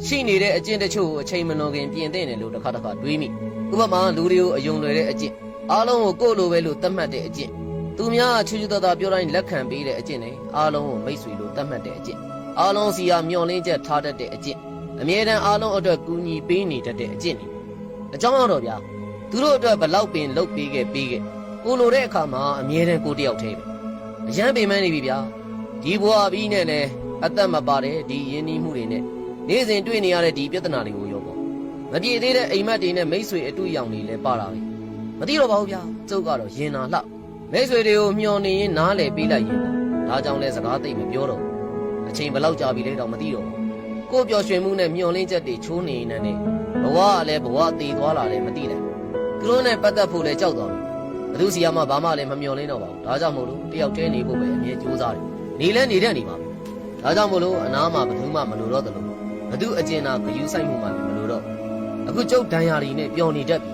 ရှိနေတဲ့အကျင့်တချို့အချိန်မလွန်ခင်ပြင်သင့်တယ်လို့တစ်ခါတွေးမိဥပမာလူတွေကိုအယုံလွယ်တဲ့အကျင့်အားလုံးကိုကိုယ်လိုပဲလို့သတ်မှတ်တဲ့အကျင့်သူများချူချူသားသားပြောတိုင်းလက်ခံပေးတဲ့အကျင့်နဲ့အားလုံးကိုမိတ်ဆွေလို့သတ်မှတ်တဲ့အကျင့်အားလုံးစီကမျှော်လင့်ချက်ထားတတ်တဲ့အကျင့်အမြဲတမ်းအားလုံးအတွက်ကူညီပေးနေတတ်တဲ့အကျင့်တွေအကြောင်းတော့ဗျာသူတို့အတွက်ဘလောက်ပင်လုပ်ပေးခဲ့ကိုလိုတဲ့အခါမှာအမြဲတမ်းကိုတယောက်တည်းပဲအရန်ပင်မနေပြီဗျာဒီဘွားပြီးနဲ့လဲအသက်မပါတဲ့ဒီယဉ်နီးမှုတွေနဲ့နေ့စဉ်တွေ့နေရတဲ့ဒီပြဿနာတွေကိုရောပေါ့မပြေသေးတဲ့အိမ်မက်တွေနဲ့မိတ်ဆွေအတူရောင်တွေလည်းပါတာပဲမသိတော့ပါဘူးဗျာကျုပ်ကတော့ရင်နာလှမိတ်ဆွေတွေကိုမျှော်နေရင်နားလေပေးလိုက်ရင်ဒါကြောင့်လဲစကားသိမ့်မပြောတော့အချိန်ဘယ်လောက်ကြာပြီလဲတော့မသိတော့ကိုပျော်ရွှင်မှုနဲ့မျှော်လင့်ချက်တွေချိုးနေနေနဲ့ဘဝကလည်းဘဝတည်သွားလာတယ်မသိနိုင်သူတို့နဲ့ပတ်သက်ဖို့လည်းကြောက်သွားပြီဘသူစီကမှဘာမှလည်းမမျှော်လင့်တော့ပါဘူးဒါကြောင့်မို့လို့တယောက်တည်းနေဖို့ပဲအမြဲကြိုးစားတယ်နေလဲနေတဲ့နေပါပဲဒါကြောင့်မို့လို့အနားမှာဘသူမှမလိုတော့တယ်လို့ဘသူအကျဉ်းသာဂယူးဆိုင်မှုမှလည်းမလိုတော့အခုကျုပ်ဒဏ်ရာတွေနဲ့ပျော်နေတတ်ပြီ